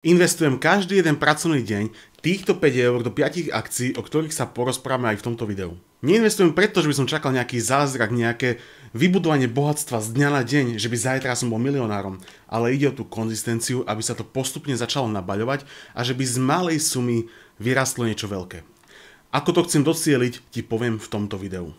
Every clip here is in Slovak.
Investujem každý jeden pracovný deň týchto 5 eur do 5 akcií, o ktorých sa porozprávame aj v tomto videu. Neinvestujem preto, že by som čakal nejaký zázrak, nejaké vybudovanie bohatstva z dňa na deň, že by zajtra som bol milionárom, ale ide o tú konzistenciu, aby sa to postupne začalo nabaľovať a že by z malej sumy vyrastlo niečo veľké. Ako to chcem docieliť, ti poviem v tomto videu.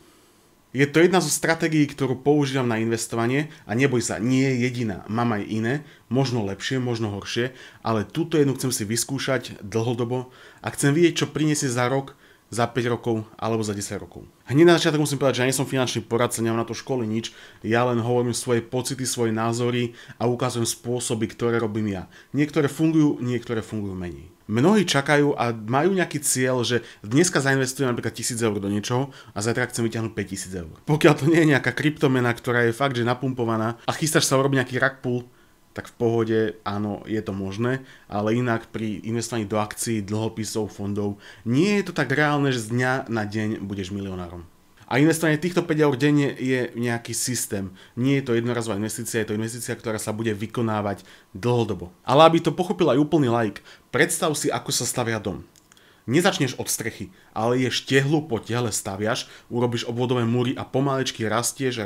Je to jedna zo stratégií, ktorú používam na investovanie a neboj sa, nie je jediná, mám aj iné, možno lepšie, možno horšie, ale túto jednu chcem si vyskúšať dlhodobo a chcem vidieť, čo priniesie za rok, za 5 rokov alebo za 10 rokov. Hneď na začiatok musím povedať, že ja nie som finančný poradca, nemám na to školy nič, ja len hovorím svoje pocity, svoje názory a ukazujem spôsoby, ktoré robím ja. Niektoré fungujú menej. Mnohí čakajú a majú nejaký cieľ, že dneska zainvestujem napríklad 1000 eur do niečoho a zajtra chcem vyťahnuť 5000 eur. Pokiaľ to nie je nejaká kryptomena, ktorá je fakt, že napumpovaná a chystáš sa urobiť nejaký rug pull, tak v pohode, áno, je to možné, ale inak pri investovaní do akcií, dlhopisov, fondov, nie je to tak reálne, že z dňa na deň budeš milionárom. A investovanie týchto 5 eur denne je nejaký systém. Nie je to jednorazová investícia, je to investícia, ktorá sa bude vykonávať dlhodobo. Ale aby to pochopil aj úplný laik, predstav si, ako sa stavia dom. Nezačneš od strechy, ale ješ tehlu po tehle staviaš, urobíš obvodové múry a pomaličky rastieš,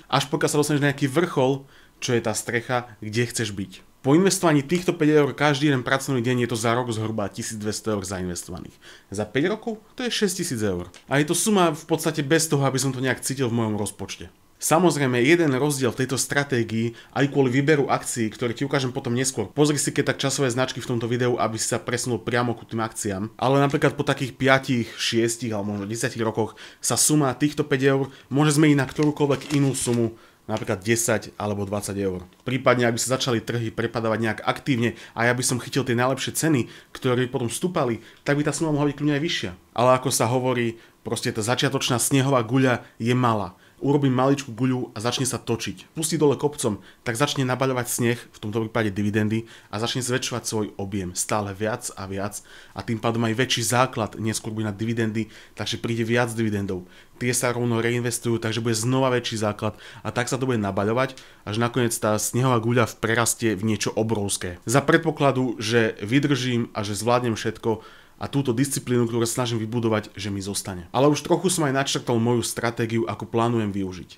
až pokiaľ sa dostaneš na nejaký vrchol, čo je tá strecha, kde chceš byť. Po investovaní týchto 5 eur každý jeden pracovný deň je to za rok zhruba 1200 eur zainvestovaných. Za 5 rokov to je 6000 eur. A je to suma v podstate bez toho, aby som to nejak cítil v mojom rozpočte. Samozrejme, jeden rozdiel v tejto stratégii aj kvôli výberu akcií, ktoré ti ukážem potom neskôr. Pozri si keď tak časové značky v tomto videu, aby si sa presunul priamo ku tým akciám. Ale napríklad po takých 5, 6 alebo možno 10 rokoch sa suma týchto 5 eur môže zmeniť na ktorúkoľvek inú sumu, napríklad 10 alebo 20 eur. Prípadne, ak by sa začali trhy prepadávať nejak aktívne a ja by som chytil tie najlepšie ceny, ktoré potom stúpali, tak by tá suma mohla byť kľudne aj vyššia. Ale ako sa hovorí, proste tá začiatočná snehová guľa je malá. Urobím maličkú guľu a začne sa točiť. Pustí dole kopcom, tak začne nabaľovať sneh, v tomto prípade dividendy, a začne zväčšovať svoj objem stále viac a viac a tým pádom aj väčší základ neskôr bude na dividendy, takže príde viac dividendov. Tie sa rovno reinvestujú, takže bude znova väčší základ a tak sa to bude nabaľovať, až nakoniec tá snehová guľa prerastie v niečo obrovské. Za predpokladu, že vydržím a že zvládnem všetko, a túto disciplínu, ktorú sa snažím vybudovať, že mi zostane. Ale už trochu som aj načrtol moju stratégiu, ako plánujem využiť.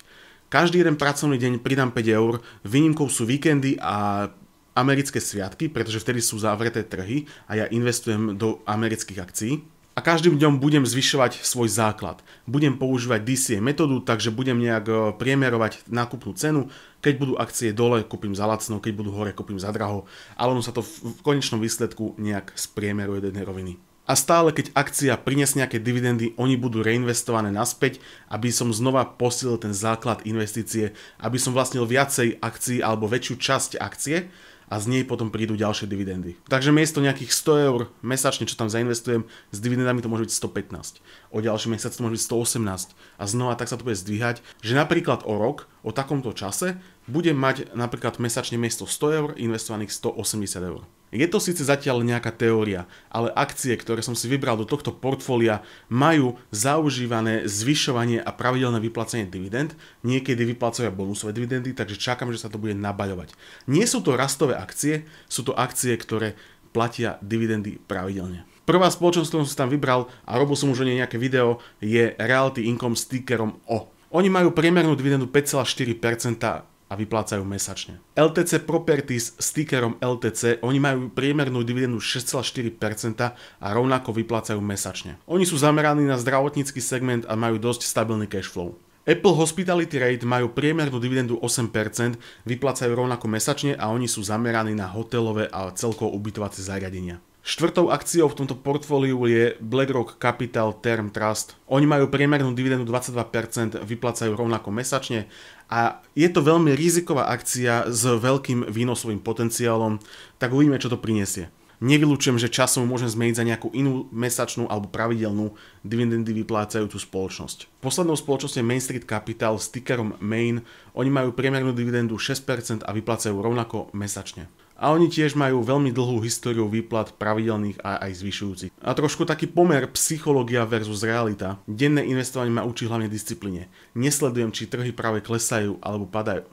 Každý jeden pracovný deň pridám 5 eur, výnimkou sú víkendy a americké sviatky, pretože vtedy sú zavreté trhy a ja investujem do amerických akcií. A každým dňom budem zvyšovať svoj základ. Budem používať DCA metódu, takže budem nejak priemerovať nákupnú cenu. Keď budú akcie dole, kúpim za lacno, keď budú hore, kúpim za draho. Ale ono sa to v konečnom výsledku nejak spriemeruje do jednej roviny. A stále, keď akcia prinesie nejaké dividendy, oni budú reinvestované naspäť, aby som znova posilil ten základ investície, aby som vlastnil viacej akcií alebo väčšiu časť akcie a z nej potom prídu ďalšie dividendy. Takže miesto nejakých 100 eur mesačne, čo tam zainvestujem, s dividendami to môže byť 115. O ďalší mesiac to môže byť 118. A znova tak sa to bude zdvíhať, že napríklad o rok, o takomto čase, budem mať napríklad mesačne miesto 100 eur investovaných 180 eur. Je to síce zatiaľ nejaká teória, ale akcie, ktoré som si vybral do tohto portfólia, majú zaužívané zvyšovanie a pravidelné vyplácanie dividend, niekedy vyplácajú bonusové dividendy, takže čakám, že sa to bude nabaľovať. Nie sú to rastové akcie, sú to akcie, ktoré platia dividendy pravidelne. Prvá spoločnosť, ktorú som si tam vybral a robil som už o nej nejaké video, je Realty Income s tickerom O. Oni majú priemernú dividendu 5,4% a vyplácajú mesačne. LTC Properties s tickerom LTC, oni majú priemernú dividendu 6,4% a rovnako vyplácajú mesačne. Oni sú zameraní na zdravotnícky segment a majú dosť stabilný cash flow. Apple Hospitality Rate majú priemernú dividendu 8%, vyplácajú rovnako mesačne a oni sú zameraní na hotelové a celkovo ubytovacie zariadenia. Štvrtou akciou v tomto portfóliu je BlackRock Capital Term Trust. Oni majú priemernú dividendu 22%, vyplácajú rovnako mesačne a je to veľmi riziková akcia s veľkým výnosovým potenciálom, tak uvidíme, čo to prinesie. Nevylučujem, že časom môžem zmeniť za nejakú inú mesačnú alebo pravidelnú dividendy vyplácajúcu spoločnosť. Poslednou spoločnosťou je Main Street Capital s tickerom MAIN. Oni majú priemernú dividendu 6% a vyplácajú rovnako mesačne. A oni tiež majú veľmi dlhú históriu výplat pravidelných a aj zvyšujúcich. A trošku taký pomer psychológia versus realita. Denné investovanie ma učí hlavne disciplíne. Nesledujem, či trhy práve klesajú alebo padajú.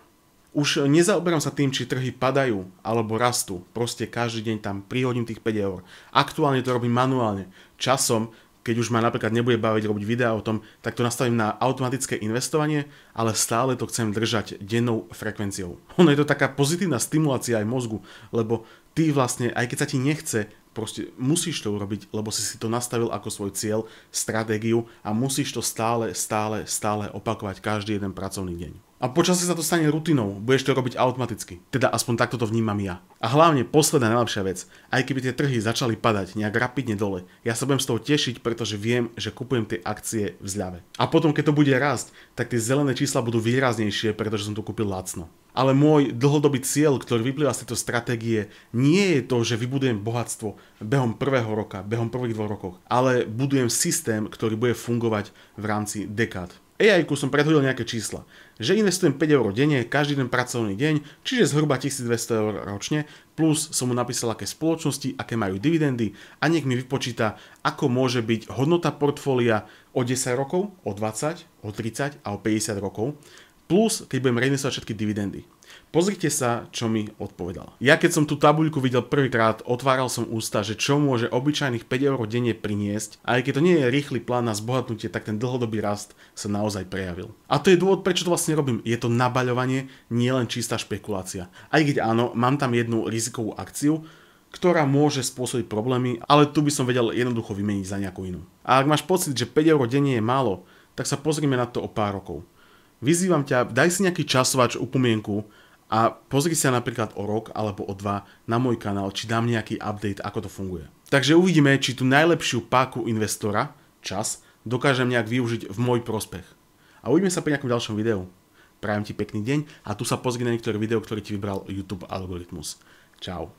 Už nezaoberám sa tým, či trhy padajú alebo rastú. Proste každý deň tam prihodím tých 5 eur. Aktuálne to robím manuálne. Časom, keď už ma napríklad nebude baviť robiť videa o tom, tak to nastavím na automatické investovanie, ale stále to chcem držať dennou frekvenciou. Ono je to taká pozitívna stimulácia aj mozgu, lebo ty vlastne, aj keď sa ti nechce, proste musíš to urobiť, lebo si to nastavil ako svoj cieľ, stratégiu a musíš to stále opakovať každý jeden pracovný deň. A počasie sa to stane rutinou, budeš to robiť automaticky. Teda aspoň takto to vnímam ja. A hlavne posledná najlepšia vec, aj keby tie trhy začali padať nejak rapidne dole, ja sa budem z toho tešiť, pretože viem, že kupujem tie akcie v zľave. A potom, keď to bude rásť, tak tie zelené čísla budú výraznejšie, pretože som to kúpil lacno. Ale môj dlhodobý cieľ, ktorý vyplýva z tejto stratégie, nie je to, že vybudujem bohatstvo behom prvého roka, behom prvých 2 rokov, ale budujem systém, ktorý bude fungovať v rámci dekád. AI-ku som predhodil nejaké čísla, že investujem 5 eur denne, každý den pracovný deň, čiže zhruba 1200 eur ročne, plus som mu napísal, aké spoločnosti, aké majú dividendy a nech mi vypočíta, ako môže byť hodnota portfólia o 10 rokov, o 20, o 30 a o 50 rokov, plus keď budem reinvestovať všetky dividendy. Pozrite sa, čo mi odpovedal. Ja keď som tú tabuľku videl prvýkrát, otváral som ústa, že čo môže obyčajných 5 eur denne priniesť, a aj keď to nie je rýchly plán na zbohatnutie, tak ten dlhodobý rast sa naozaj prejavil. A to je dôvod, prečo to vlastne robím. Je to nabaľovanie, nie len čistá špekulácia. Aj keď áno, mám tam jednu rizikovú akciu, ktorá môže spôsobiť problémy, ale tu by som vedel jednoducho vymeniť za nejakú inú. A ak máš pocit, že 5 eur denne je málo, tak sa pozrime na to o pár rokov. Vyzývam ťa, daj si nejaký časovač upomienku a pozri sa napríklad o rok alebo o 2 na môj kanál, či dám nejaký update, ako to funguje. Takže uvidíme, či tú najlepšiu páku investora, čas, dokážem nejak využiť v môj prospech. A uvidíme sa pri nejakom ďalšom videu. Prajem ti pekný deň a tu sa pozri na niektoré video, ktoré ti vybral YouTube algoritmus. Čau.